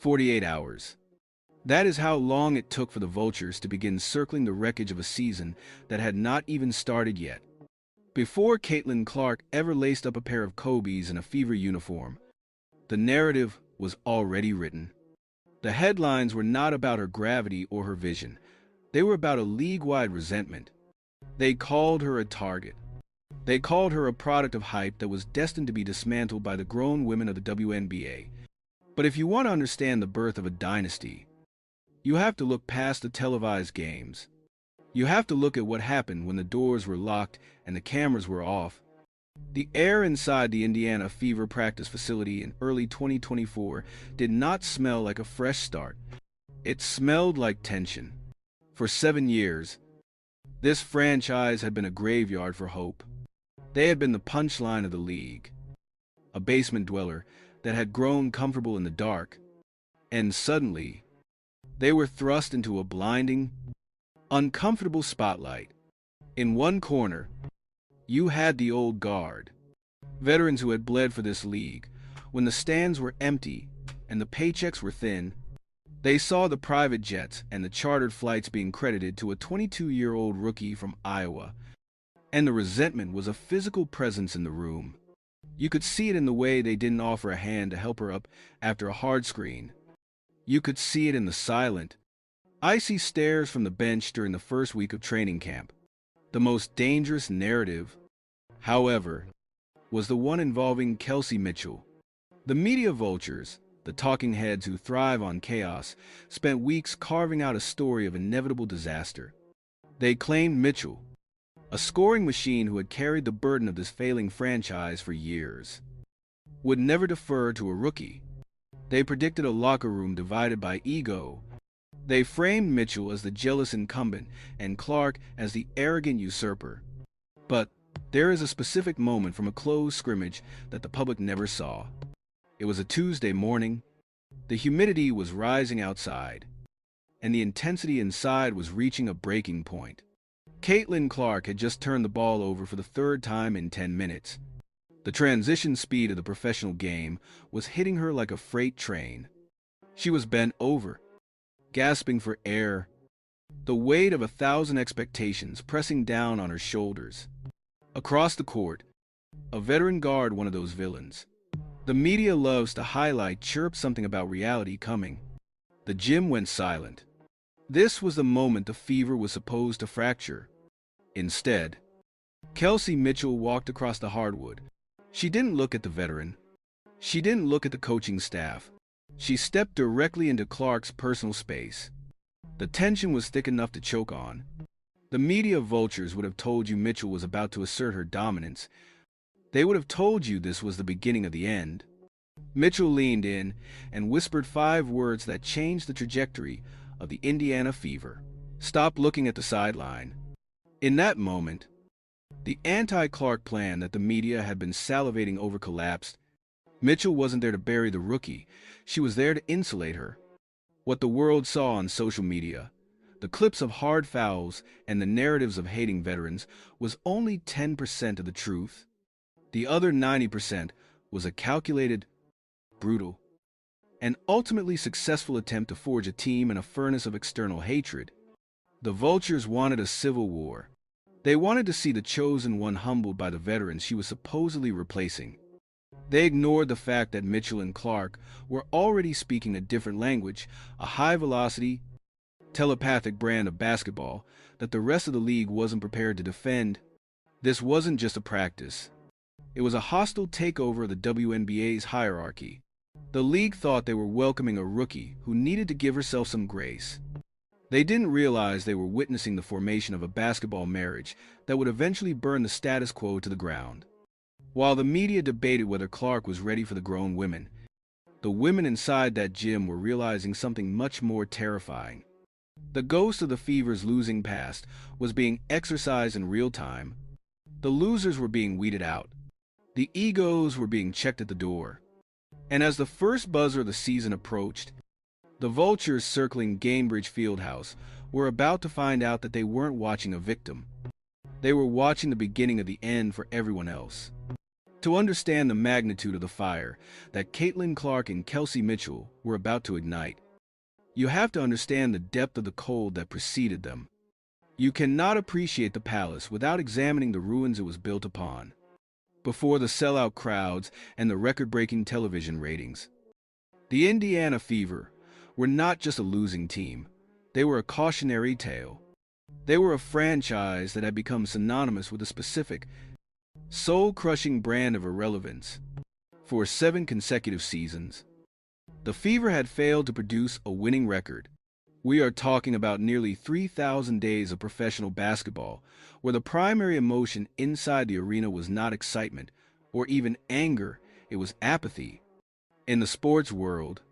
48 hours. That is how long it took for the vultures to begin circling the wreckage of a season that had not even started yet. Before Caitlin Clark ever laced up a pair of Kobe's in a Fever uniform, the narrative was already written. The headlines were not about her gravity or her vision. They were about a league-wide resentment. They called her a target. They called her a product of hype that was destined to be dismantled by the grown women of the WNBA. But if you want to understand the birth of a dynasty, you have to look past the televised games. You have to look at what happened when the doors were locked and the cameras were off. The air inside the Indiana Fever practice facility in early 2024 did not smell like a fresh start. It smelled like tension. For 7 years, this franchise had been a graveyard for hope. They had been the punchline of the league, a basement dweller that had grown comfortable in the dark, and suddenly, they were thrust into a blinding, uncomfortable spotlight. In one corner, you had the old guard, veterans who had bled for this league. When the stands were empty and the paychecks were thin, they saw the private jets and the chartered flights being credited to a 22-year-old rookie from Iowa. And the resentment was a physical presence in the room. You could see it in the way they didn't offer a hand to help her up after a hard screen. You could see it in the silent, icy stares from the bench during the first week of training camp. The most dangerous narrative, however, was the one involving Kelsey Mitchell. The media vultures, the talking heads who thrive on chaos, spent weeks carving out a story of inevitable disaster. They claimed Mitchell, a scoring machine who had carried the burden of this failing franchise for years, would never defer to a rookie. They predicted a locker room divided by ego. They framed Mitchell as the jealous incumbent and Clark as the arrogant usurper. But there is a specific moment from a closed scrimmage that the public never saw. It was a Tuesday morning. The humidity was rising outside, and the intensity inside was reaching a breaking point. Caitlin Clark had just turned the ball over for the third time in 10 minutes. The transition speed of the professional game was hitting her like a freight train. She was bent over, gasping for air, the weight of 1,000 expectations pressing down on her shoulders. Across the court, a veteran guard, one of those villains. The media loves to highlight, chirp something about reality coming. The gym went silent. This was the moment the Fever was supposed to fracture. Instead, Kelsey Mitchell walked across the hardwood. She didn't look at the veteran. She didn't look at the coaching staff. She stepped directly into Clark's personal space. The tension was thick enough to choke on. The media vultures would have told you Mitchell was about to assert her dominance. They would have told you this was the beginning of the end. Mitchell leaned in and whispered 5 words that changed the trajectory of the Indiana Fever. Stop looking at the sideline. In that moment, the anti-Clark plan that the media had been salivating over collapsed. Mitchell wasn't there to bury the rookie. She was there to insulate her. What the world saw on social media, the clips of hard fouls and the narratives of hating veterans, was only 10% of the truth. The other 90% was a calculated, brutal, and ultimately successful attempt to forge a team in a furnace of external hatred. The vultures wanted a civil war. They wanted to see the chosen one humbled by the veterans she was supposedly replacing. They ignored the fact that Mitchell and Clark were already speaking a different language, a high-velocity, telepathic brand of basketball that the rest of the league wasn't prepared to defend. This wasn't just a practice. It was a hostile takeover of the WNBA's hierarchy. The league thought they were welcoming a rookie who needed to give herself some grace. They didn't realize they were witnessing the formation of a basketball marriage that would eventually burn the status quo to the ground. While the media debated whether Clark was ready for the grown women, the women inside that gym were realizing something much more terrifying. The ghost of the Fever's losing past was being exorcised in real time. The losers were being weeded out. The egos were being checked at the door. And as the first buzzer of the season approached, the vultures circling Gainbridge Fieldhouse were about to find out that they weren't watching a victim. They were watching the beginning of the end for everyone else. To understand the magnitude of the fire that Caitlin Clark and Kelsey Mitchell were about to ignite, you have to understand the depth of the cold that preceded them. You cannot appreciate the palace without examining the ruins it was built upon. Before the sellout crowds and the record-breaking television ratings, the Indiana Fever were not just a losing team. They were a cautionary tale. They were a franchise that had become synonymous with a specific, soul-crushing brand of irrelevance. For 7 consecutive seasons, the Fever had failed to produce a winning record. We are talking about nearly 3,000 days of professional basketball, where the primary emotion inside the arena was not excitement or even anger, it was apathy. In the sports world,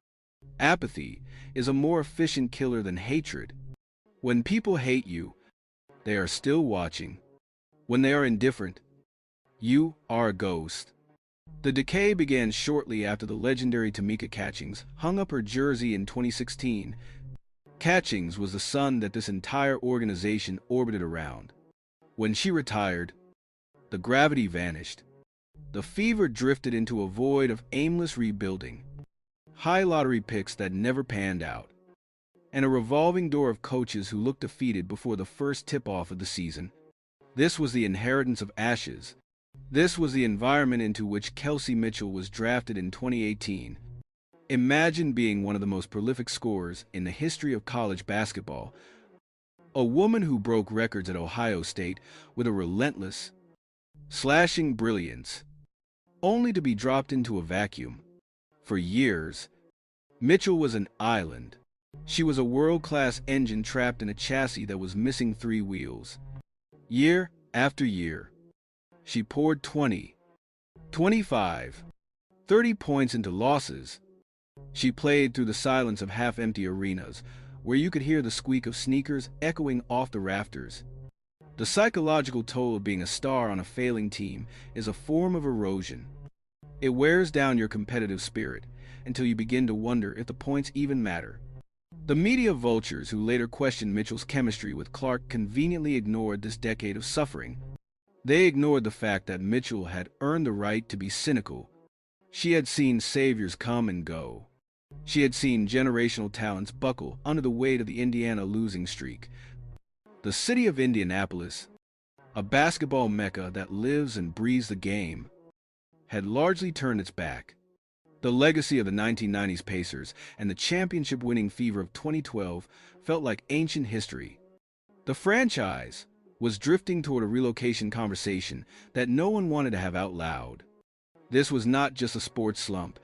apathy is a more efficient killer than hatred. When people hate you, they are still watching. When they are indifferent, you are a ghost. The decay began shortly after the legendary Tamika Catchings hung up her jersey in 2016. Catchings was the sun that this entire organization orbited around. When she retired, the gravity vanished. The Fever drifted into a void of aimless rebuilding, high lottery picks that never panned out, and a revolving door of coaches who looked defeated before the first tip-off of the season. This was the inheritance of ashes. This was the environment into which Kelsey Mitchell was drafted in 2018. Imagine being one of the most prolific scorers in the history of college basketball, a woman who broke records at Ohio State with a relentless, slashing brilliance, only to be dropped into a vacuum. For years, Mitchell was an island. She was a world-class engine trapped in a chassis that was missing 3 wheels. Year after year, she poured 20, 25, 30 points into losses. She played through the silence of half-empty arenas, where you could hear the squeak of sneakers echoing off the rafters. The psychological toll of being a star on a failing team is a form of erosion. It wears down your competitive spirit until you begin to wonder if the points even matter. The media vultures who later questioned Mitchell's chemistry with Clark conveniently ignored this decade of suffering. They ignored the fact that Mitchell had earned the right to be cynical. She had seen saviors come and go. She had seen generational talents buckle under the weight of the Indiana losing streak. The city of Indianapolis, a basketball mecca that lives and breathes the game, had largely turned its back. The legacy of the 1990s Pacers and the championship-winning Fever of 2012 felt like ancient history. The franchise was drifting toward a relocation conversation that no one wanted to have out loud. This was not just a sports slump.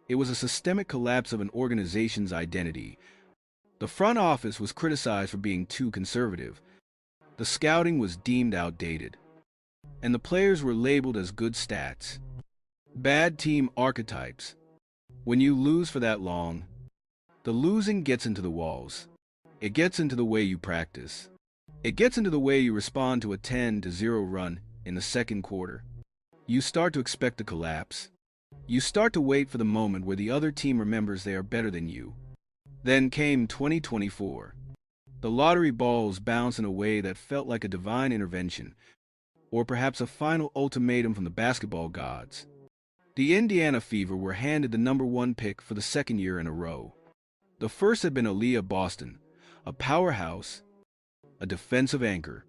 It was a systemic collapse of an organization's identity. The front office was criticized for being too conservative. The scouting was deemed outdated. And the players were labeled as good stats. Bad team archetypes. When you lose for that long, the losing gets into the walls. It gets into the way you practice. It gets into the way you respond to a 10-0 run in the second quarter. You start to expect a collapse. You start to wait for the moment where the other team remembers they are better than you. Then came 2024. The lottery balls bounced in a way that felt like a divine intervention, or perhaps a final ultimatum from the basketball gods. The Indiana Fever were handed the #1 pick for the second year in a row. The first had been Aaliyah Boston, a powerhouse, a defensive anchor,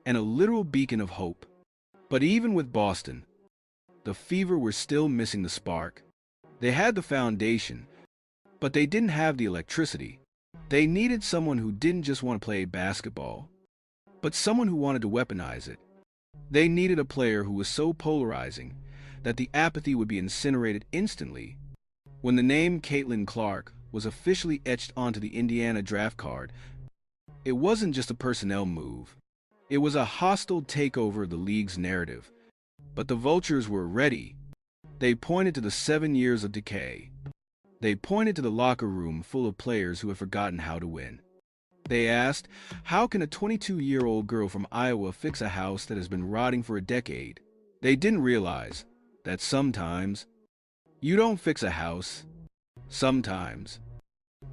and a literal beacon of hope. But even with Boston, the Fever were still missing the spark. They had the foundation, but they didn't have the electricity. They needed someone who didn't just want to play basketball, but someone who wanted to weaponize it. They needed a player who was so polarizing that the apathy would be incinerated instantly. When the name Caitlin Clark was officially etched onto the Indiana draft card, it wasn't just a personnel move. It was a hostile takeover of the league's narrative. But the vultures were ready. They pointed to the 7 years of decay. They pointed to the locker room full of players who had forgotten how to win. They asked, how can a 22-year-old girl from Iowa fix a house that has been rotting for a decade? They didn't realize that sometimes you don't fix a house. Sometimes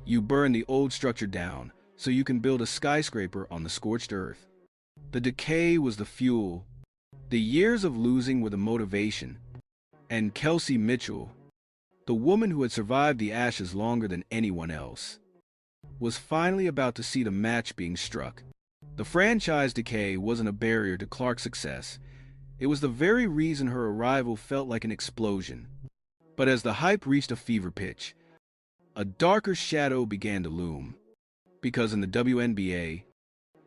you burn the old structure down so you can build a skyscraper on the scorched earth. The decay was the fuel. The years of losing were the motivation. And Kelsey Mitchell, the woman who had survived the Ashes longer than anyone else, was finally about to see the match being struck. The franchise decay wasn't a barrier to Clark's success. It was the very reason her arrival felt like an explosion. But as the hype reached a fever pitch, a darker shadow began to loom. Because in the WNBA,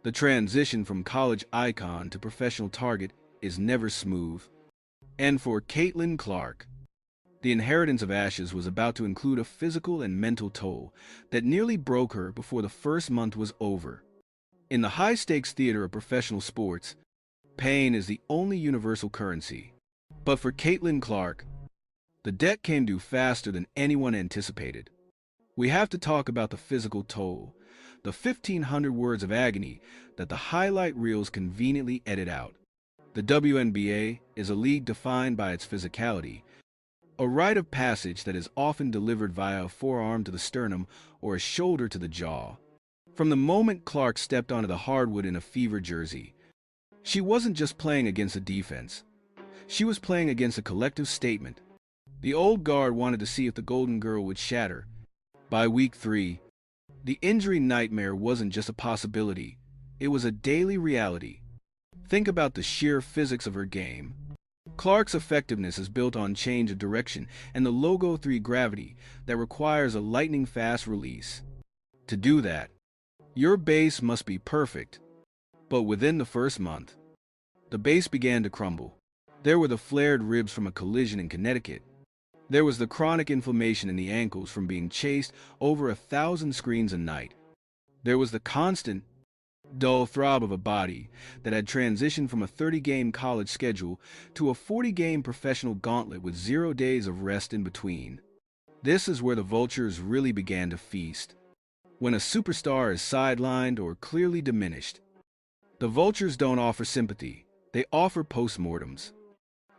the transition from college icon to professional target is never smooth. And for Caitlin Clark, the inheritance of Ashes was about to include a physical and mental toll that nearly broke her before the first month was over. In the high-stakes theater of professional sports, pain is the only universal currency. But for Caitlin Clark, the debt came due faster than anyone anticipated. We have to talk about the physical toll, the 1,500 words of agony that the highlight reels conveniently edit out. The WNBA is a league defined by its physicality, a rite of passage that is often delivered via a forearm to the sternum or a shoulder to the jaw. From the moment Clark stepped onto the hardwood in a Fever jersey, she wasn't just playing against a defense. She was playing against a collective statement. The old guard wanted to see if the Golden Girl would shatter. By week 3, the injury nightmare wasn't just a possibility, it was a daily reality. Think about the sheer physics of her game. Clark's effectiveness is built on change of direction and the Logo 3 gravity that requires a lightning-fast release. To do that, your base must be perfect. But within the first month, the base began to crumble. There were the flared ribs from a collision in Connecticut. There was the chronic inflammation in the ankles from being chased over 1,000 screens a night. There was the constant, dull throb of a body that had transitioned from a 30-game college schedule to a 40-game professional gauntlet with 0 days of rest in between. This is where the vultures really began to feast. When a superstar is sidelined or clearly diminished, the vultures don't offer sympathy, they offer postmortems.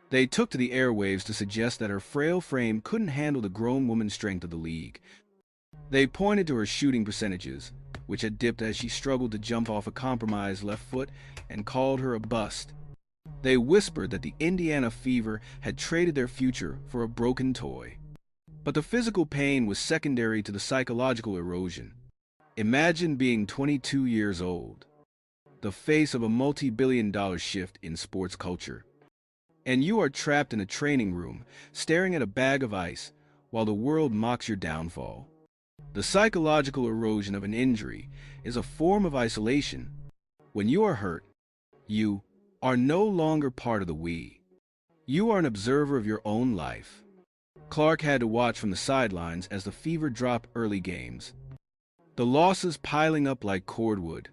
They took to the airwaves to suggest that her frail frame couldn't handle the grown woman strength of the league. They pointed to her shooting percentages, which had dipped as she struggled to jump off a compromised left foot, and called her a bust. They whispered that the Indiana Fever had traded their future for a broken toy. But the physical pain was secondary to the psychological erosion. Imagine being 22 years old, the face of a multi-billion-dollar shift in sports culture. And you are trapped in a training room, staring at a bag of ice, while the world mocks your downfall. The psychological erosion of an injury is a form of isolation. When you are hurt, you are no longer part of the we. You are an observer of your own life. Clark had to watch from the sidelines as the Fever dropped early games, the losses piling up like cordwood.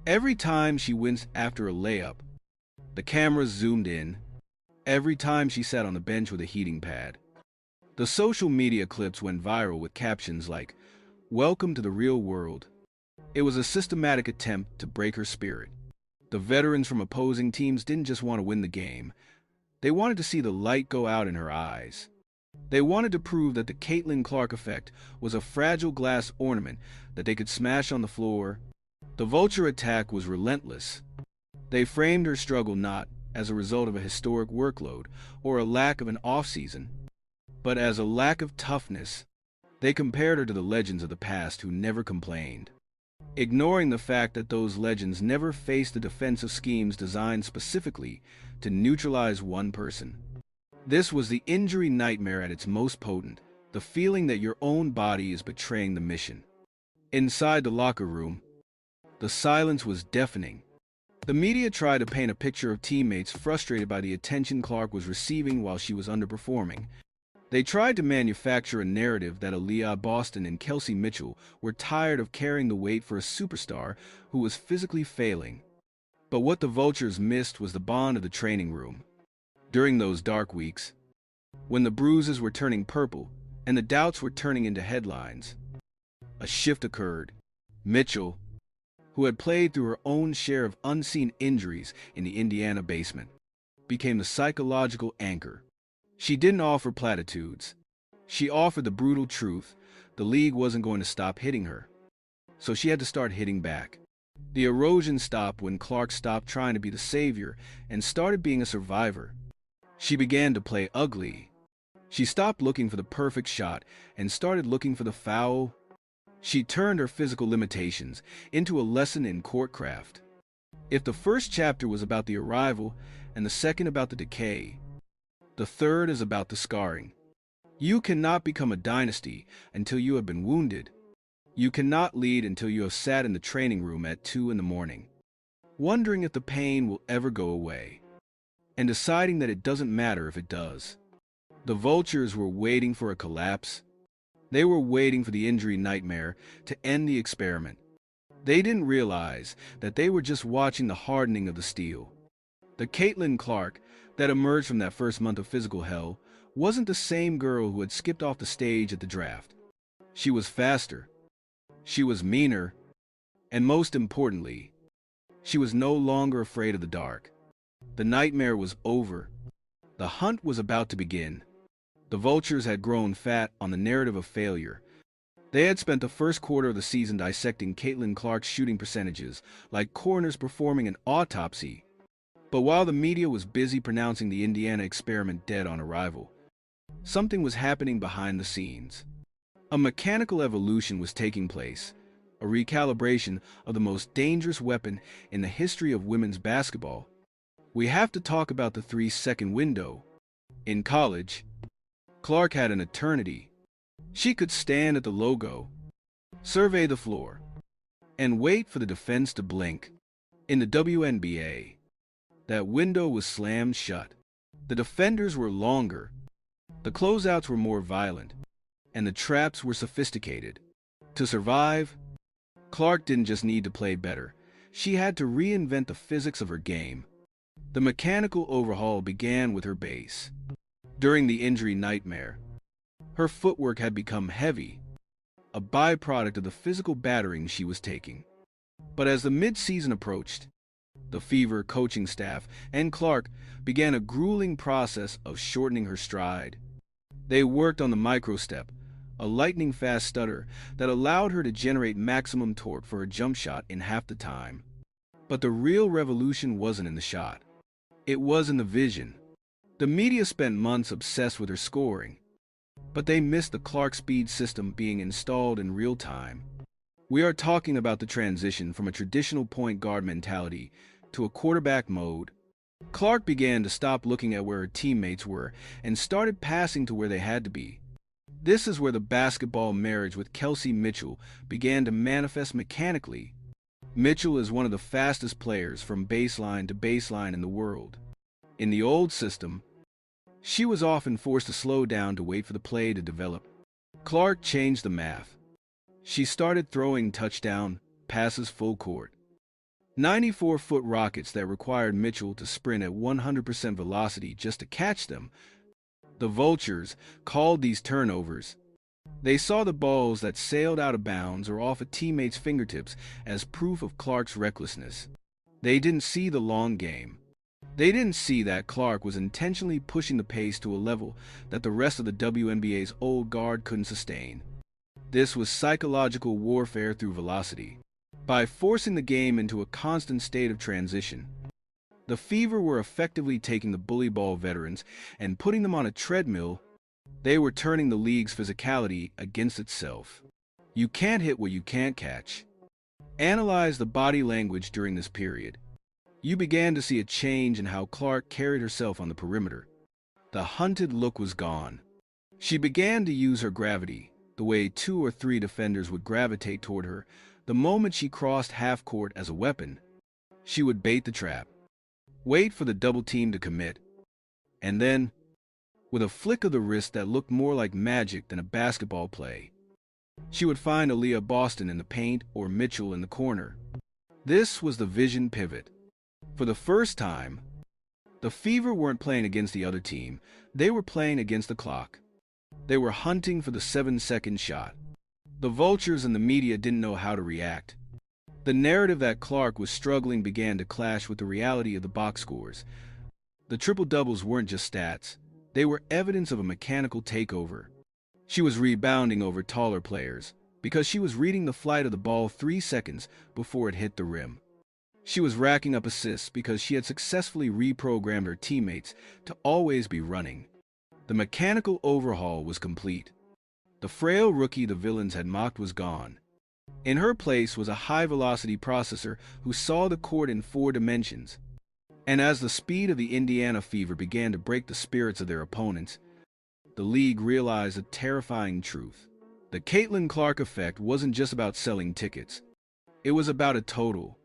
Every time she winced after a layup, the cameras zoomed in. Every time she sat on the bench with a heating pad. The social media clips went viral with captions like, "Welcome to the real world." It was a systematic attempt to break her spirit. The veterans from opposing teams didn't just want to win the game. They wanted to see the light go out in her eyes. They wanted to prove that the Caitlin Clark effect was a fragile glass ornament that they could smash on the floor. The vulture attack was relentless. They framed her struggle not as a result of a historic workload or a lack of an off-season, but as a lack of toughness. They compared her to the legends of the past who never complained, ignoring the fact that those legends never faced the defensive schemes designed specifically to neutralize one person. This was the injury nightmare at its most potent, the feeling that your own body is betraying the mission. Inside the locker room, the silence was deafening. The media tried to paint a picture of teammates frustrated by the attention Clark was receiving while she was underperforming. They tried to manufacture a narrative that Aaliyah Boston and Kelsey Mitchell were tired of carrying the weight for a superstar who was physically failing. But what the vultures missed was the bond of the training room. During those dark weeks, when the bruises were turning purple and the doubts were turning into headlines, a shift occurred. Mitchell, who had played through her own share of unseen injuries in the Indiana basement, became the psychological anchor. She didn't offer platitudes. She offered the brutal truth. The league wasn't going to stop hitting her, so she had to start hitting back. The erosion stopped when Clark stopped trying to be the savior and started being a survivor. She began to play ugly, She stopped looking for the perfect shot and started looking for the foul. She turned her physical limitations into a lesson in courtcraft. If the first chapter was about the arrival and the second about the decay, the third is about the scarring. You cannot become a dynasty until you have been wounded. You cannot lead until you have sat in the training room at 2 in the morning, wondering if the pain will ever go away, and deciding that it doesn't matter if it does. The vultures were waiting for a collapse. They were waiting for the injury nightmare to end the experiment. They didn't realize that they were just watching the hardening of the steel. The Caitlin Clark that emerged from that first month of physical hell wasn't the same girl who had skipped off the stage at the draft. She was faster. She was meaner. And most importantly, she was no longer afraid of the dark. The nightmare was over. The hunt was about to begin. The vultures had grown fat on the narrative of failure. They had spent the first quarter of the season dissecting Caitlin Clark's shooting percentages, like coroners performing an autopsy. But while the media was busy pronouncing the Indiana experiment dead on arrival, something was happening behind the scenes. A mechanical evolution was taking place, a recalibration of the most dangerous weapon in the history of women's basketball. We have to talk about the 3-second window. In college, Clark had an eternity. She could stand at the logo, survey the floor, and wait for the defense to blink. In the WNBA, that window was slammed shut. The defenders were longer, the closeouts were more violent, and the traps were sophisticated. To survive, Clark didn't just need to play better. She had to reinvent the physics of her game. The mechanical overhaul began with her base. During the injury nightmare, her footwork had become heavy, a byproduct of the physical battering she was taking. But as the mid-season approached, the Fever coaching staff and Clark began a grueling process of shortening her stride. They worked on the micro-step, a lightning-fast stutter that allowed her to generate maximum torque for her jump shot in half the time. But the real revolution wasn't in the shot. It was in the vision. The media spent months obsessed with her scoring, but they missed the Clark speed system being installed in real time. We are talking about the transition from a traditional point guard mentality to a quarterback mode. Clark began to stop looking at where her teammates were and started passing to where they had to be. This is where the basketball marriage with Kelsey Mitchell began to manifest mechanically. Mitchell is one of the fastest players from baseline to baseline in the world. In the old system, she was often forced to slow down to wait for the play to develop. Clark changed the math. She started throwing touchdown passes full court. 94-foot rockets that required Mitchell to sprint at 100% velocity just to catch them. The vultures called these turnovers. They saw the balls that sailed out of bounds or off a teammate's fingertips as proof of Clark's recklessness. They didn't see the long game. They didn't see that Clark was intentionally pushing the pace to a level that the rest of the WNBA's old guard couldn't sustain. This was psychological warfare through velocity. By forcing the game into a constant state of transition, the Fever were effectively taking the bully ball veterans and putting them on a treadmill. They were turning the league's physicality against itself. You can't hit what you can't catch. Analyze the body language during this period. You began to see a change in how Clark carried herself on the perimeter. The hunted look was gone. She began to use her gravity, the way 2 or 3 defenders would gravitate toward her the moment she crossed half court as a weapon. She would bait the trap, wait for the double team to commit, and then, with a flick of the wrist that looked more like magic than a basketball play, she would find Aaliyah Boston in the paint or Mitchell in the corner. This was the vision pivot. For the first time, the Fever weren't playing against the other team, they were playing against the clock. They were hunting for the 7-second shot. The vultures and the media didn't know how to react. The narrative that Clark was struggling began to clash with the reality of the box scores. The triple-doubles weren't just stats. They were evidence of a mechanical takeover. She was rebounding over taller players because she was reading the flight of the ball 3 seconds before it hit the rim. She was racking up assists because she had successfully reprogrammed her teammates to always be running. The mechanical overhaul was complete. The frail rookie the villains had mocked was gone. In her place was a high-velocity processor who saw the court in 4 dimensions. And as the speed of the Indiana Fever began to break the spirits of their opponents, the league realized a terrifying truth. The Caitlin Clark effect wasn't just about selling tickets. It was about a total,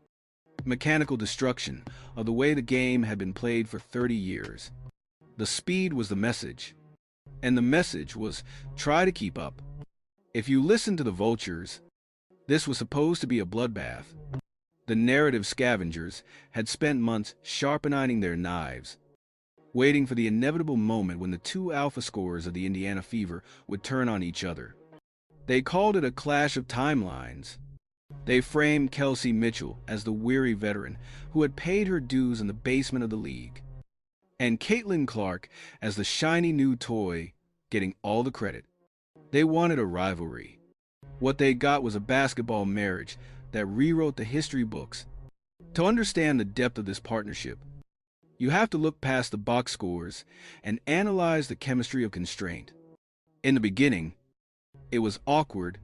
mechanical destruction of the way the game had been played for 30 years. The speed was the message, and the message was, try to keep up. If you listen to the vultures, this was supposed to be a bloodbath. The narrative scavengers had spent months sharpening their knives, waiting for the inevitable moment when the 2 alpha scorers of the Indiana Fever would turn on each other. They called it a clash of timelines. They framed Kelsey Mitchell as the weary veteran who had paid her dues in the basement of the league, and Caitlin Clark as the shiny new toy getting all the credit. They wanted a rivalry. What they got was a basketball marriage that rewrote the history books. To understand the depth of this partnership, you have to look past the box scores and analyze the chemistry of constraint. In the beginning, it was awkward.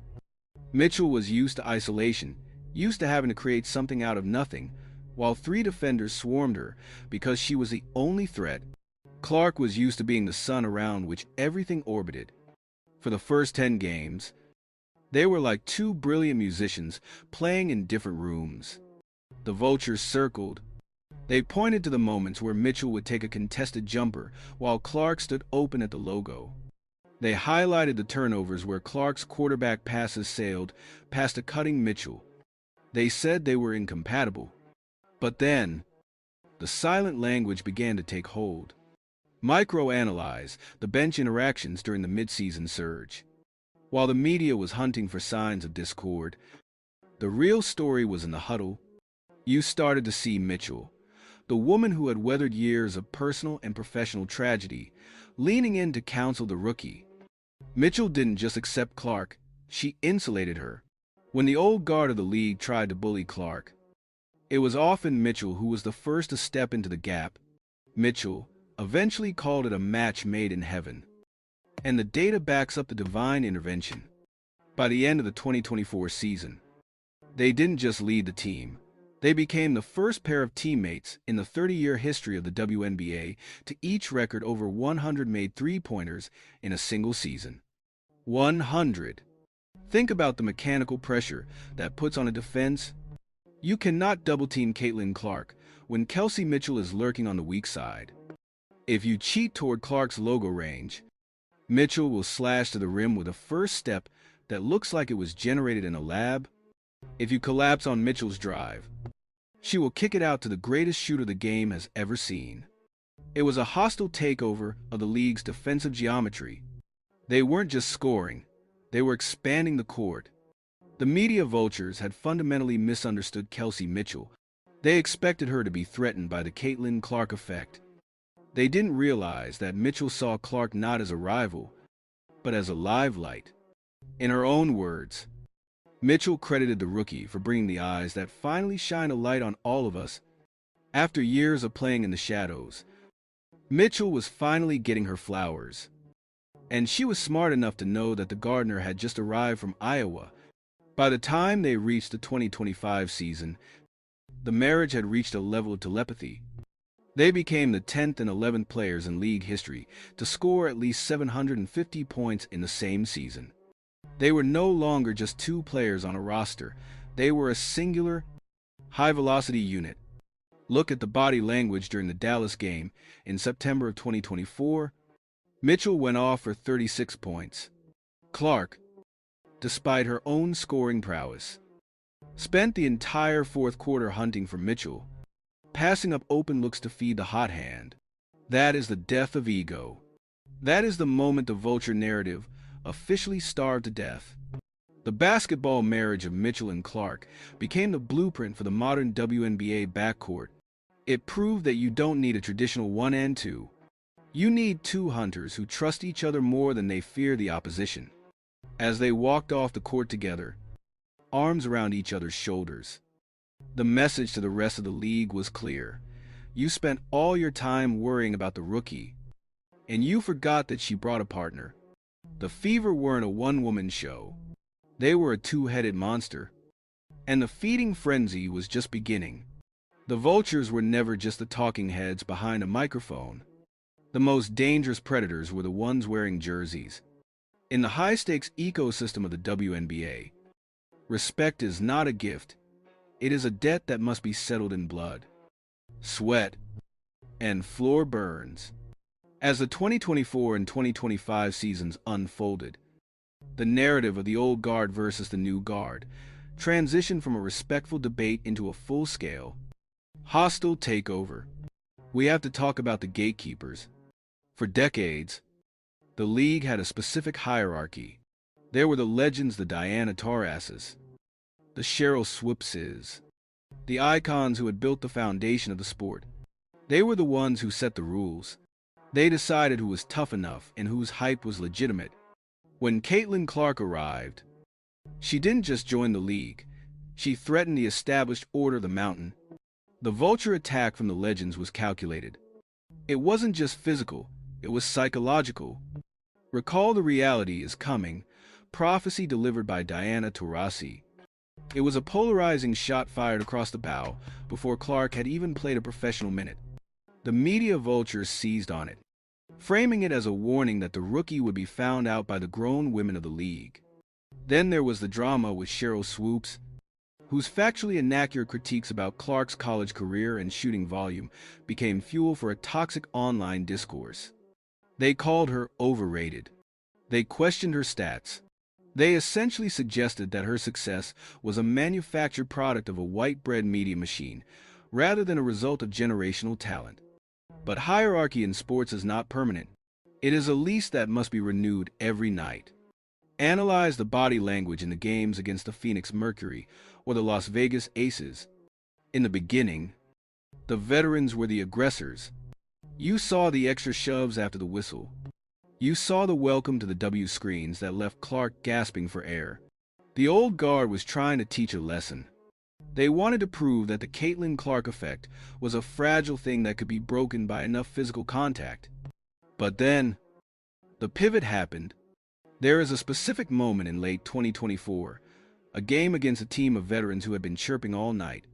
Mitchell was used to isolation, used to having to create something out of nothing, while 3 defenders swarmed her because she was the only threat. Clark was used to being the sun around which everything orbited. For the first 10 games, they were like 2 brilliant musicians playing in different rooms. The vultures circled. They pointed to the moments where Mitchell would take a contested jumper while Clark stood open at the logo. They highlighted the turnovers where Clark's quarterback passes sailed past a cutting Mitchell. They said they were incompatible. But then, the silent language began to take hold. Microanalyze the bench interactions during the midseason surge. While the media was hunting for signs of discord, the real story was in the huddle. You started to see Mitchell, the woman who had weathered years of personal and professional tragedy, leaning in to counsel the rookie. Mitchell didn't just accept Clark, she insulated her. When the old guard of the league tried to bully Clark, it was often Mitchell who was the first to step into the gap. Mitchell eventually called it a match made in heaven. And the data backs up the divine intervention. By the end of the 2024 season, they didn't just lead the team. They became the first pair of teammates in the 30-year history of the WNBA to each record over 100 made three-pointers in a single season. 100. Think about the mechanical pressure that puts on a defense. You cannot double-team Caitlin Clark when Kelsey Mitchell is lurking on the weak side. If you cheat toward Clark's logo range, Mitchell will slash to the rim with a first step that looks like it was generated in a lab. If you collapse on Mitchell's drive, she will kick it out to the greatest shooter the game has ever seen. It was a hostile takeover of the league's defensive geometry. They weren't just scoring, they were expanding the court. The media vultures had fundamentally misunderstood Kelsey Mitchell. They expected her to be threatened by the Caitlin Clark effect. They didn't realize that Mitchell saw Clark not as a rival, but as a live light. In her own words, Mitchell credited the rookie for bringing the eyes that finally shine a light on all of us. After years of playing in the shadows, Mitchell was finally getting her flowers. And she was smart enough to know that the gardener had just arrived from Iowa. By the time they reached the 2025 season, the marriage had reached a level of telepathy. They became the 10th and 11th players in league history to score at least 750 points in the same season. They were no longer just 2 players on a roster. They were a singular, high-velocity unit. Look at the body language during the Dallas game in September of 2024. Mitchell went off for 36 points. Clark, despite her own scoring prowess, spent the entire fourth quarter hunting for Mitchell, passing up open looks to feed the hot hand. That is the death of ego. That is the moment the vulture narrative officially starved to death. The basketball marriage of Mitchell and Clark became the blueprint for the modern WNBA backcourt. It proved that you don't need a traditional 1 and 2. You need 2 hunters who trust each other more than they fear the opposition. As they walked off the court together, arms around each other's shoulders, the message to the rest of the league was clear. You spent all your time worrying about the rookie. And you forgot that she brought a partner. The Fever weren't a one-woman show. They were a two-headed monster. And the feeding frenzy was just beginning. The vultures were never just the talking heads behind a microphone. The most dangerous predators were the ones wearing jerseys. In the high-stakes ecosystem of the WNBA, respect is not a gift. It is a debt that must be settled in blood, sweat, and floor burns. As the 2024 and 2025 seasons unfolded, the narrative of the old guard versus the new guard transitioned from a respectful debate into a full-scale, hostile takeover. We have to talk about the gatekeepers. For decades, the league had a specific hierarchy. There were the legends, the Taurasis, the Cheryl Swipses, the icons who had built the foundation of the sport. They were the ones who set the rules. They decided who was tough enough and whose hype was legitimate. When Caitlin Clark arrived, she didn't just join the league. She threatened the established order of the mountain. The vulture attack from the legends was calculated. It wasn't just physical, it was psychological. Recall the reality is coming, prophecy delivered by Taurasi. It was a polarizing shot fired across the bow before Clark had even played a professional minute. The media vultures seized on it, framing it as a warning that the rookie would be found out by the grown women of the league. Then there was the drama with Cheryl Swoops, whose factually inaccurate critiques about Clark's college career and shooting volume became fuel for a toxic online discourse. They called her overrated. They questioned her stats. They essentially suggested that her success was a manufactured product of a white-bread media machine, rather than a result of generational talent. But hierarchy in sports is not permanent. It is a lease that must be renewed every night. Analyze the body language in the games against the Phoenix Mercury or the Las Vegas Aces. In the beginning, the veterans were the aggressors. You saw the extra shoves after the whistle. You saw the welcome to the W screens that left Clark gasping for air. The old guard was trying to teach a lesson. They wanted to prove that the Caitlin Clark effect was a fragile thing that could be broken by enough physical contact. But then, the pivot happened. There is a specific moment in late 2024, a game against a team of veterans who had been chirping all night.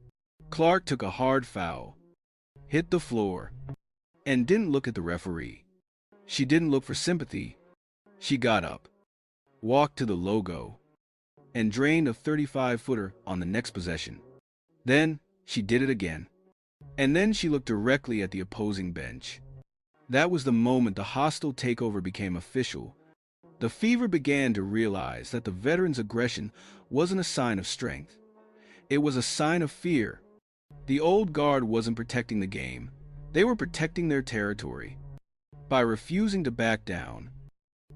Clark took a hard foul, hit the floor, and didn't look at the referee. She didn't look for sympathy. She got up, walked to the logo, and drained a 35-footer on the next possession. Then she did it again. And then she looked directly at the opposing bench. That was the moment the hostile takeover became official. The Fever began to realize that the veterans' aggression wasn't a sign of strength. It was a sign of fear. The old guard wasn't protecting the game. They were protecting their territory. By refusing to back down,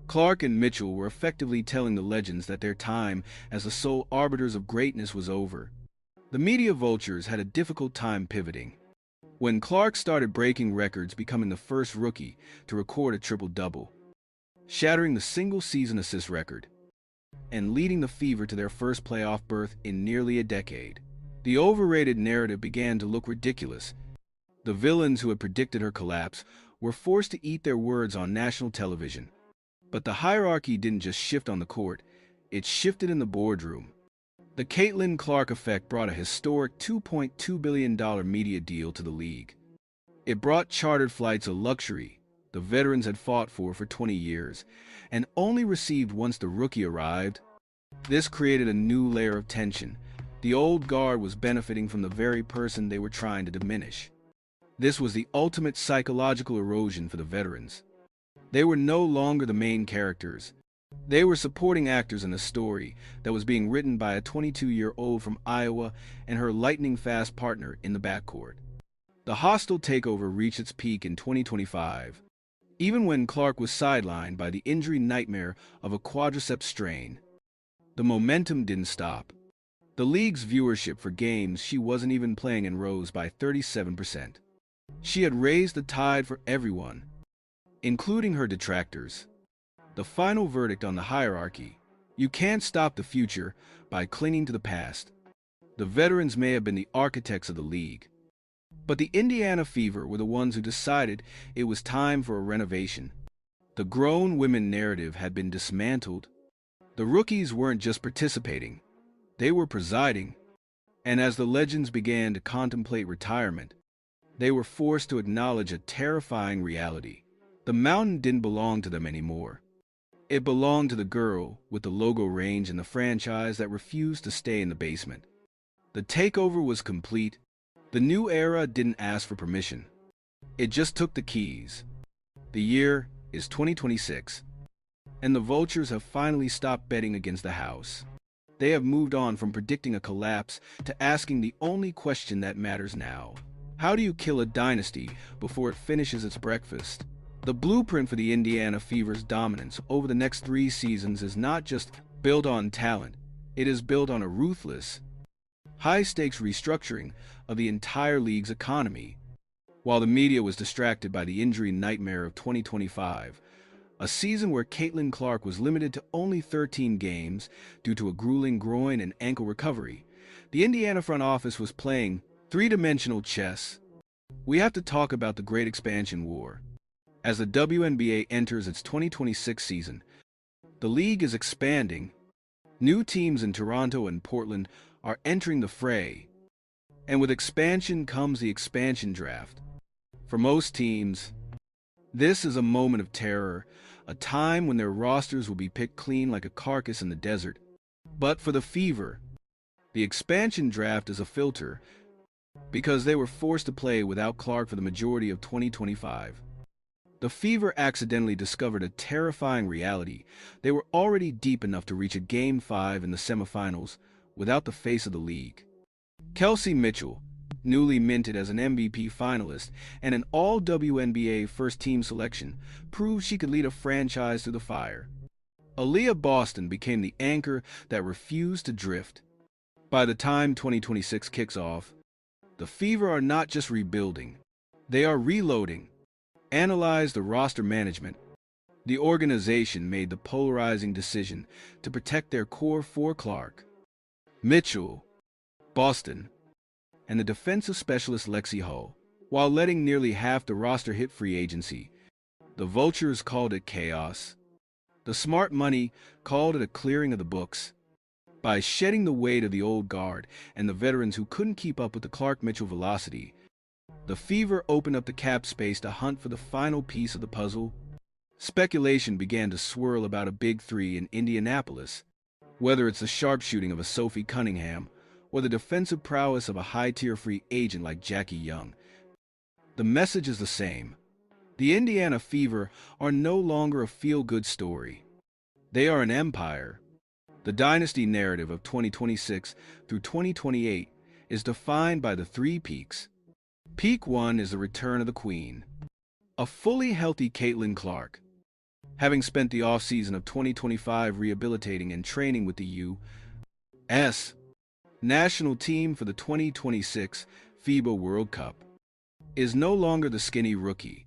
Clark and Mitchell were effectively telling the legends that their time as the sole arbiters of greatness was over. The media vultures had a difficult time pivoting. When Clark started breaking records, becoming the first rookie to record a triple-double, shattering the single-season assist record, and leading the Fever to their first playoff berth in nearly a decade, the overrated narrative began to look ridiculous. The villains who had predicted her collapse were forced to eat their words on national television. But the hierarchy didn't just shift on the court, it shifted in the boardroom. The Caitlin Clark effect brought a historic $2.2 billion media deal to the league. It brought chartered flights, a luxury the veterans had fought for 20 years, and only received once the rookie arrived. This created a new layer of tension. The old guard was benefiting from the very person they were trying to diminish. This was the ultimate psychological erosion for the veterans. They were no longer the main characters. They were supporting actors in a story that was being written by a 22-year-old from Iowa and her lightning-fast partner in the backcourt. The hostile takeover reached its peak in 2025. Even when Clark was sidelined by the injury nightmare of a quadriceps strain, the momentum didn't stop. The league's viewership for games she wasn't even playing in rose by 37%. She had raised the tide for everyone, including her detractors. The final verdict on the hierarchy: you can't stop the future by clinging to the past. The veterans may have been the architects of the league, but the Indiana Fever were the ones who decided it was time for a renovation. The grown women narrative had been dismantled. The rookies weren't just participating, they were presiding. And as the legends began to contemplate retirement, they were forced to acknowledge a terrifying reality. The mountain didn't belong to them anymore. It belonged to the girl with the logo range and the franchise that refused to stay in the basement. The takeover was complete. The new era didn't ask for permission. It just took the keys. The year is 2026, and the vultures have finally stopped betting against the house. They have moved on from predicting a collapse to asking the only question that matters now. How do you kill a dynasty before it finishes its breakfast? The blueprint for the Indiana Fever's dominance over the next 3 seasons is not just built on talent, it is built on a ruthless, high-stakes restructuring of the entire league's economy. While the media was distracted by the injury nightmare of 2025, a season where Caitlin Clark was limited to only 13 games due to a grueling groin and ankle recovery, the Indiana front office was playing three-dimensional chess. We have to talk about the Great Expansion War. As the WNBA enters its 2026 season, the league is expanding. New teams in Toronto and Portland are entering the fray. And with expansion comes the expansion draft. For most teams, this is a moment of terror, a time when their rosters will be picked clean like a carcass in the desert. But for the Fever, the expansion draft is a filter because they were forced to play without Clark for the majority of 2025. The Fever accidentally discovered a terrifying reality. They were already deep enough to reach a Game 5 in the semifinals without the face of the league. Kelsey Mitchell, newly minted as an MVP finalist and an all-WNBA first-team selection, proved she could lead a franchise through the fire. Aaliyah Boston became the anchor that refused to drift. By the time 2026 kicks off, the Fever are not just rebuilding, they are reloading. Analyze the roster management. The organization made the polarizing decision to protect their core for Clark, Mitchell, Boston, and the defensive specialist Lexi Hull, while letting nearly half the roster hit free agency. The vultures called it chaos. The smart money called it a clearing of the books. By shedding the weight of the old guard and the veterans who couldn't keep up with the Clark-Mitchell velocity, the Fever opened up the cap space to hunt for the final piece of the puzzle. Speculation began to swirl about a big three in Indianapolis, whether it's the sharpshooting of a Sophie Cunningham or the defensive prowess of a high-tier free agent like Jackie Young. The message is the same. The Indiana Fever are no longer a feel-good story. They are an empire. The dynasty narrative of 2026 through 2028 is defined by the 3 peaks. Peak 1 is the return of the Queen, a fully healthy Caitlin Clark. Having spent the offseason of 2025 rehabilitating and training with the U.S. national team for the 2026 FIBA World Cup, is no longer the skinny rookie.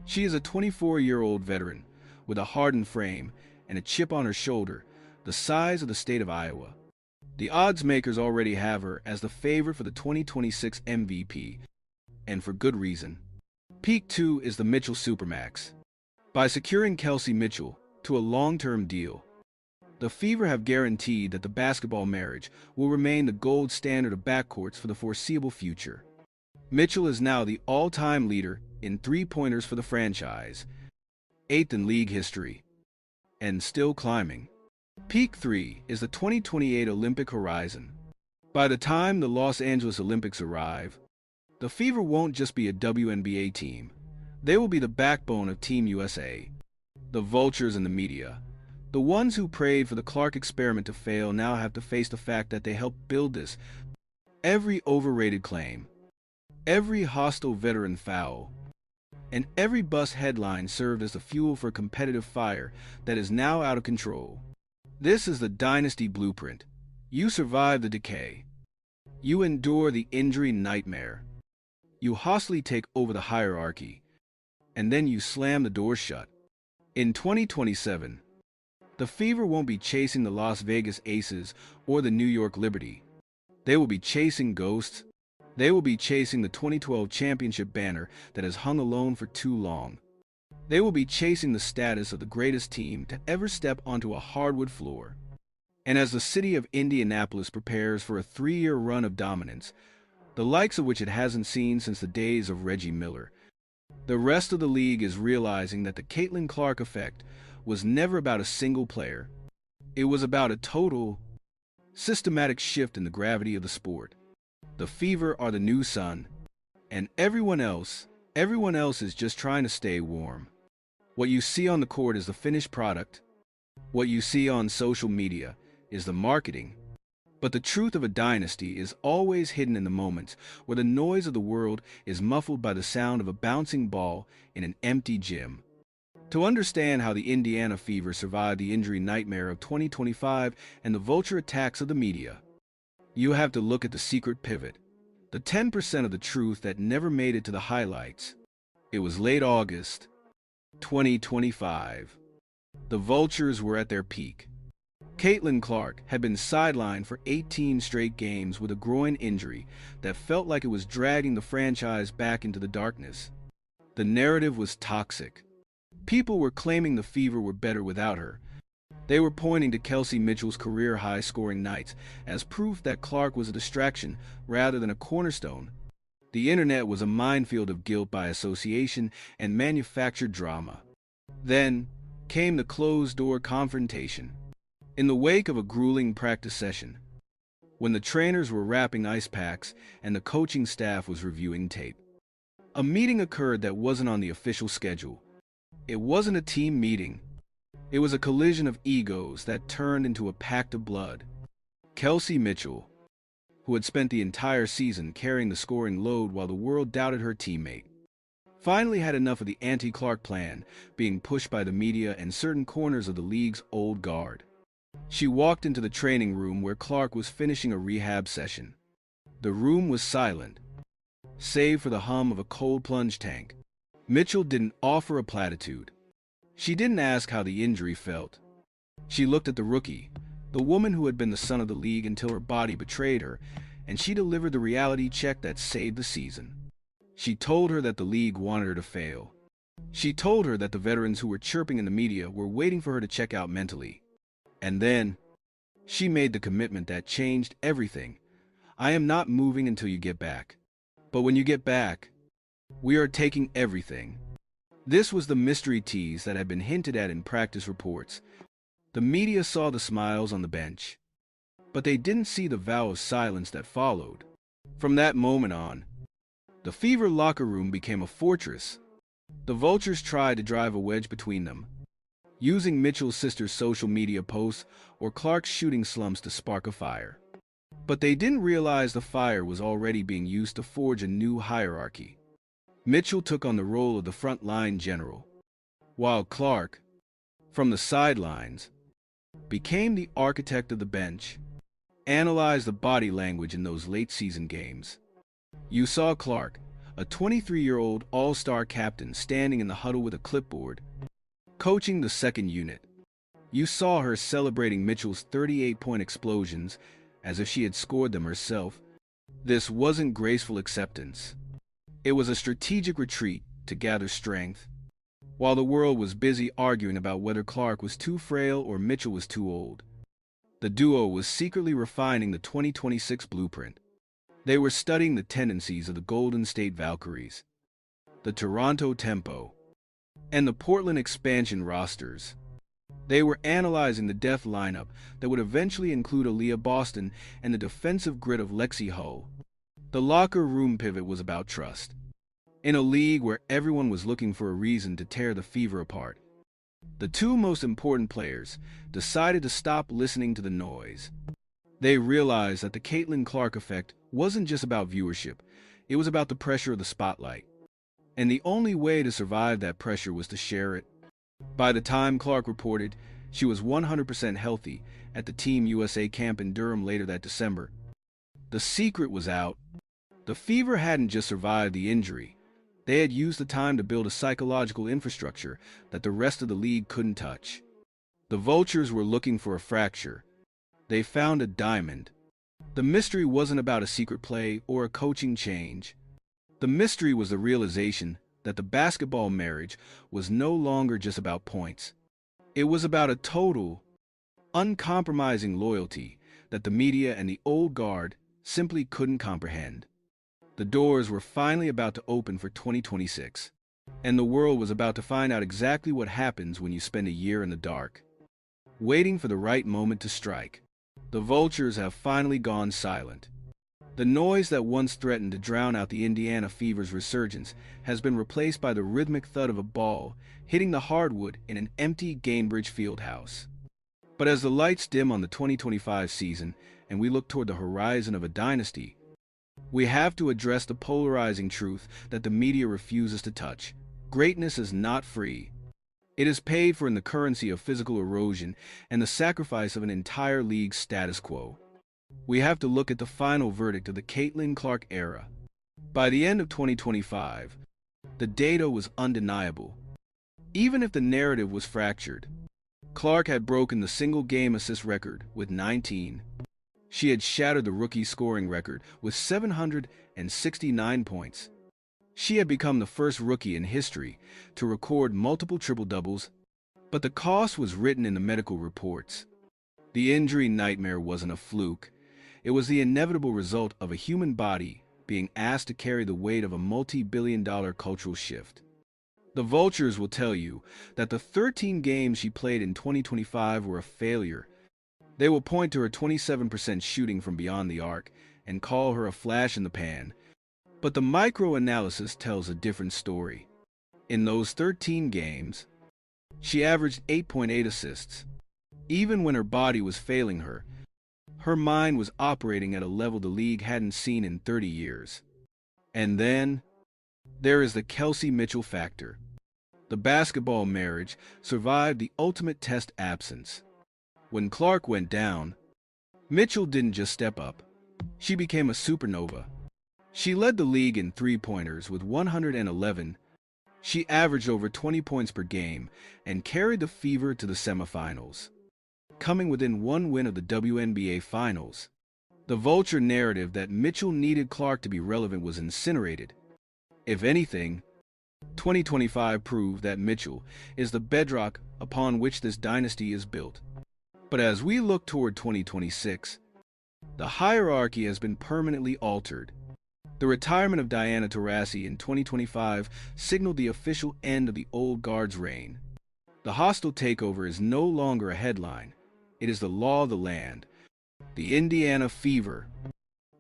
She is a 24-year-old veteran with a hardened frame and a chip on her shoulder, the size of the state of Iowa. The odds makers already have her as the favorite for the 2026 MVP, and for good reason. Peak 2 is the Mitchell Supermax. By securing Kelsey Mitchell to a long-term deal, the Fever have guaranteed that the basketball marriage will remain the gold standard of backcourts for the foreseeable future. Mitchell is now the all-time leader in three-pointers for the franchise, 8th in league history, and still climbing. Peak 3 is the 2028 Olympic horizon. By the time the Los Angeles Olympics arrive, the Fever won't just be a WNBA team. They will be the backbone of Team USA. The vultures in the media, the ones who prayed for the Clark experiment to fail, now have to face the fact that they helped build this. Every overrated claim, every hostile veteran foul, and every bust headline served as the fuel for a competitive fire that is now out of control. This is the dynasty blueprint. You survive the decay. You endure the injury nightmare. You hostily take over the hierarchy, and then you slam the door shut. In 2027, the Fever won't be chasing the Las Vegas Aces or the New York Liberty. They will be chasing ghosts. They will be chasing the 2012 championship banner that has hung alone for too long. They will be chasing the status of the greatest team to ever step onto a hardwood floor. And as the city of Indianapolis prepares for a 3-year run of dominance, the likes of which it hasn't seen since the days of Reggie Miller, the rest of the league is realizing that the Caitlin Clark effect was never about a single player. It was about a total, systematic shift in the gravity of the sport. The Fever are the new sun, and everyone else is just trying to stay warm. What you see on the court is the finished product. What you see on social media is the marketing. But the truth of a dynasty is always hidden in the moments where the noise of the world is muffled by the sound of a bouncing ball in an empty gym. To understand how the Indiana Fever survived the injury nightmare of 2025 and the vulture attacks of the media, you have to look at the secret pivot, the 10% of the truth that never made it to the highlights. It was late August 2025. The vultures were at their peak. Caitlin Clark had been sidelined for 18 straight games with a groin injury that felt like it was dragging the franchise back into the darkness. The narrative was toxic. People were claiming the Fever were better without her. They were pointing to Kelsey Mitchell's career-high scoring nights as proof that Clark was a distraction rather than a cornerstone. The internet was a minefield of guilt by association and manufactured drama. Then came the closed-door confrontation. In the wake of a grueling practice session, when the trainers were wrapping ice packs and the coaching staff was reviewing tape, a meeting occurred that wasn't on the official schedule. It wasn't a team meeting. It was a collision of egos that turned into a pact of blood. Kelsey Mitchell, who had spent the entire season carrying the scoring load while the world doubted her teammate, finally had enough of the anti-Clark plan being pushed by the media and certain corners of the league's old guard. She walked into the training room where Clark was finishing a rehab session. The room was silent, save for the hum of a cold plunge tank. Mitchell didn't offer a platitude. She didn't ask how the injury felt. She looked at the rookie, the woman who had been the sun of the league until her body betrayed her, and she delivered the reality check that saved the season. She told her that the league wanted her to fail. She told her that the veterans who were chirping in the media were waiting for her to check out mentally. And then, she made the commitment that changed everything. I am not moving until you get back. But when you get back, we are taking everything. This was the mystery tease that had been hinted at in practice reports. The media saw the smiles on the bench, but they didn't see the vow of silence that followed. From that moment on, the Fever locker room became a fortress. The vultures tried to drive a wedge between them, using Mitchell's sister's social media posts or Clark's shooting slumps to spark a fire. But they didn't realize the fire was already being used to forge a new hierarchy. Mitchell took on the role of the front-line general, while Clark, from the sidelines, became the architect of the bench. Analyze the body language in those late-season games. You saw Clark, a 23-year-old all-star captain standing in the huddle with a clipboard, coaching the second unit. You saw her celebrating Mitchell's 38-point explosions as if she had scored them herself. This wasn't graceful acceptance. It was a strategic retreat to gather strength. While the world was busy arguing about whether Clark was too frail or Mitchell was too old, the duo was secretly refining the 2026 blueprint. They were studying the tendencies of the Golden State Valkyries, the Toronto Tempo, and the Portland expansion rosters. They were analyzing the death lineup that would eventually include Aaliyah Boston and the defensive grit of Lexi Hull. The locker room pivot was about trust. In a league where everyone was looking for a reason to tear the Fever apart, the two most important players decided to stop listening to the noise. They realized that the Caitlin Clark effect wasn't just about viewership, it was about the pressure of the spotlight. And the only way to survive that pressure was to share it. By the time Clark reported she was 100% healthy at the Team USA camp in Durham later that December, the secret was out. The Fever hadn't just survived the injury. They had used the time to build a psychological infrastructure that the rest of the league couldn't touch. The vultures were looking for a fracture. They found a diamond. The mystery wasn't about a secret play or a coaching change. The mystery was the realization that the basketball marriage was no longer just about points. It was about a total, uncompromising loyalty that the media and the old guard simply couldn't comprehend. The doors were finally about to open for 2026, and the world was about to find out exactly what happens when you spend a year in the dark, waiting for the right moment to strike. The vultures have finally gone silent. The noise that once threatened to drown out the Indiana Fever's resurgence has been replaced by the rhythmic thud of a ball hitting the hardwood in an empty Gainbridge Fieldhouse. But as the lights dim on the 2025 season and we look toward the horizon of a dynasty, we have to address the polarizing truth that the media refuses to touch. Greatness is not free. It is paid for in the currency of physical erosion and the sacrifice of an entire league's status quo. We have to look at the final verdict of the Caitlin Clark era. By the end of 2025, the data was undeniable. Even if the narrative was fractured, Clark had broken the single-game assist record with 19. She had shattered the rookie scoring record with 769 points. She had become the first rookie in history to record multiple triple-doubles, but the cost was written in the medical reports. The injury nightmare wasn't a fluke. It was the inevitable result of a human body being asked to carry the weight of a multi-billion-dollar cultural shift. The vultures will tell you that the 13 games she played in 2025 were a failure. They will point to her 27% shooting from beyond the arc and call her a flash in the pan. But the micro-analysis tells a different story. In those 13 games, she averaged 8.8 assists. Even when her body was failing her, her mind was operating at a level the league hadn't seen in 30 years. And then, there is the Kelsey Mitchell factor. The basketball marriage survived the ultimate test absence. When Clark went down, Mitchell didn't just step up. She became a supernova. She led the league in three-pointers with 111. She averaged over 20 points per game and carried the Fever to the semifinals, coming within one win of the WNBA Finals. The vulture narrative that Mitchell needed Clark to be relevant was incinerated. If anything, 2025 proved that Mitchell is the bedrock upon which this dynasty is built. But as we look toward 2026, the hierarchy has been permanently altered. The retirement of Diana Taurasi in 2025 signaled the official end of the old guard's reign. The hostile takeover is no longer a headline. It is the law of the land. The Indiana Fever,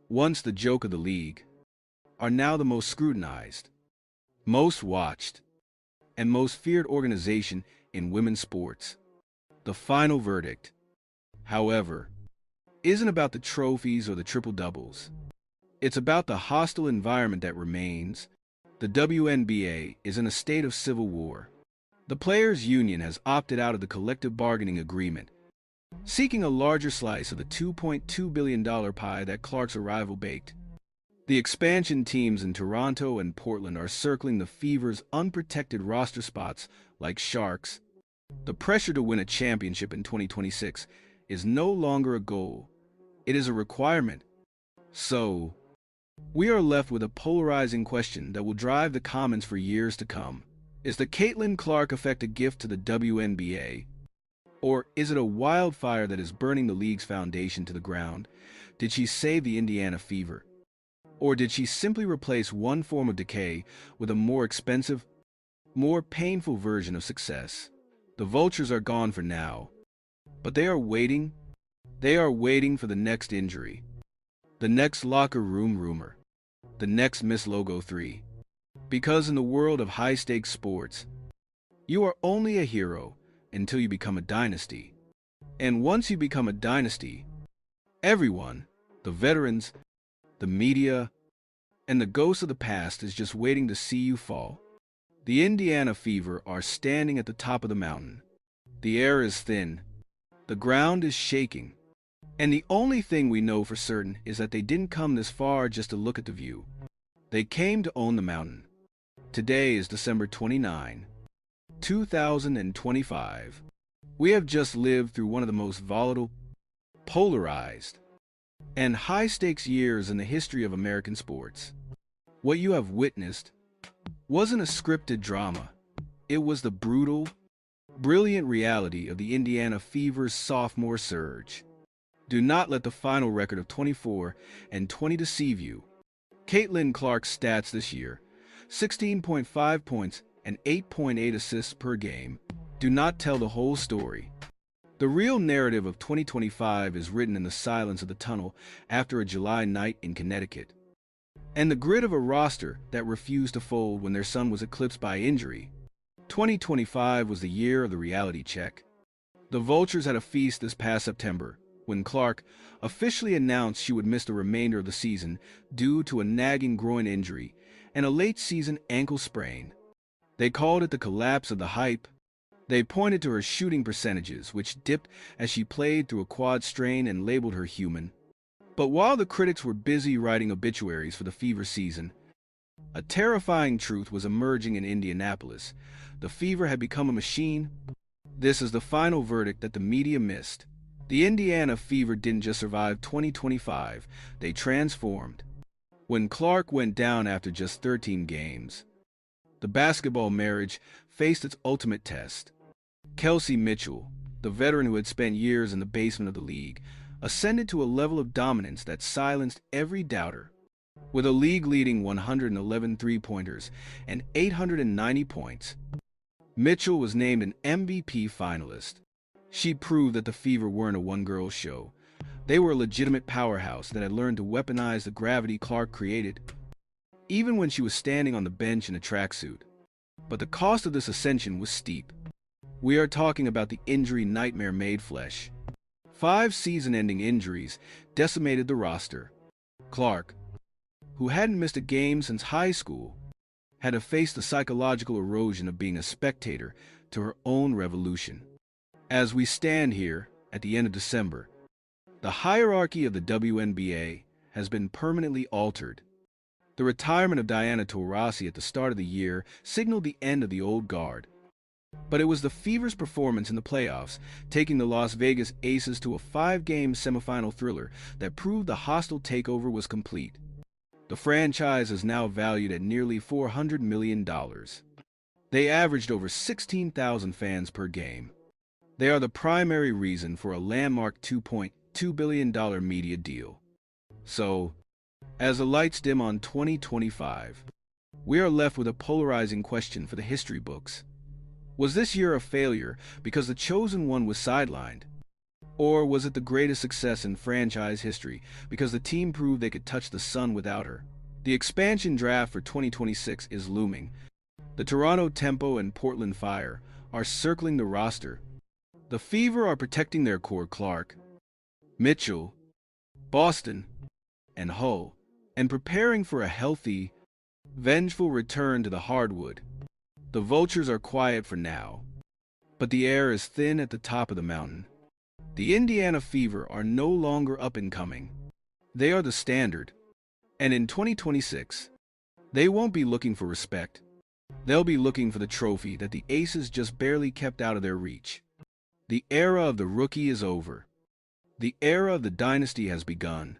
once the joke of the league, are now the most scrutinized, most watched, and most feared organization in women's sports. The final verdict, however, isn't about the trophies or the triple-doubles. It's about the hostile environment that remains. The WNBA is in a state of civil war. The players' union has opted out of the collective bargaining agreement, seeking a larger slice of the $2.2 billion pie that Clark's arrival baked. The expansion teams in Toronto and Portland are circling the Fever's unprotected roster spots like sharks. The pressure to win a championship in 2026 is no longer a goal. It is a requirement. So, we are left with a polarizing question that will drive the comments for years to come. Is the Caitlin Clark effect a gift to the WNBA? Or is it a wildfire that is burning the league's foundation to the ground? Did she save the Indiana Fever? Or did she simply replace one form of decay with a more expensive, more painful version of success? The vultures are gone for now, but they are waiting. They are waiting for the next injury, the next locker room rumor, the next Miss Logo 3. Because in the world of high-stakes sports, you are only a hero until you become a dynasty. And once you become a dynasty, everyone, the veterans, the media, and the ghosts of the past is just waiting to see you fall. The Indiana Fever are standing at the top of the mountain. The air is thin. The ground is shaking. And the only thing we know for certain is that they didn't come this far just to look at the view. They came to own the mountain. Today is December 29, 2025. We have just lived through one of the most volatile, polarized, and high-stakes years in the history of American sports. What you have witnessed wasn't a scripted drama. It was the brutal, brilliant reality of the Indiana Fever's sophomore surge. Do not let the final record of 24-20 deceive you. Caitlin Clark's stats this year: 16.5 points and 8.8 assists per game, do not tell the whole story. The real narrative of 2025 is written in the silence of the tunnel after a July night in Connecticut, and the grit of a roster that refused to fold when their sun was eclipsed by injury. 2025 was the year of the reality check. The Vultures had a feast this past September, when Clark officially announced she would miss the remainder of the season due to a nagging groin injury and a late-season ankle sprain. They called it the collapse of the hype. They pointed to her shooting percentages, which dipped as she played through a quad strain, and labeled her human. But while the critics were busy writing obituaries for the Fever season, a terrifying truth was emerging in Indianapolis. The Fever had become a machine. This is the final verdict that the media missed. The Indiana Fever didn't just survive 2025, they transformed. When Clark went down after just 13 games, the basketball marriage faced its ultimate test. Kelsey Mitchell, the veteran who had spent years in the basement of the league, ascended to a level of dominance that silenced every doubter. With a league-leading 111 three-pointers and 890 points, Mitchell was named an MVP finalist. She proved that the Fever weren't a one-girl show. They were a legitimate powerhouse that had learned to weaponize the gravity Clark created, even when she was standing on the bench in a tracksuit. But the cost of this ascension was steep. We are talking about the injury nightmare made flesh. 5 season-ending injuries decimated the roster. Clark, who hadn't missed a game since high school, had to face the psychological erosion of being a spectator to her own revolution. As we stand here at the end of December, the hierarchy of the WNBA has been permanently altered. The retirement of Diana Taurasi at the start of the year signaled the end of the old guard. But it was the Fever's performance in the playoffs, taking the Las Vegas Aces to a 5-game semifinal thriller, that proved the hostile takeover was complete. The franchise is now valued at nearly $400 million. They averaged over 16,000 fans per game. They are the primary reason for a landmark $2.2 billion media deal. So, as the lights dim on 2025, we are left with a polarizing question for the history books. Was this year a failure because the chosen one was sidelined? Or was it the greatest success in franchise history because the team proved they could touch the sun without her? The expansion draft for 2026 is looming. The Toronto Tempo and Portland Fire are circling the roster. The Fever are protecting their core: Clark, Mitchell, Boston, and Hull, and preparing for a healthy, vengeful return to the hardwood. The Vultures are quiet for now, but the air is thin at the top of the mountain. The Indiana Fever are no longer up and coming. They are the standard. And in 2026, they won't be looking for respect. They'll be looking for the trophy that the Aces just barely kept out of their reach. The era of the rookie is over. The era of the dynasty has begun.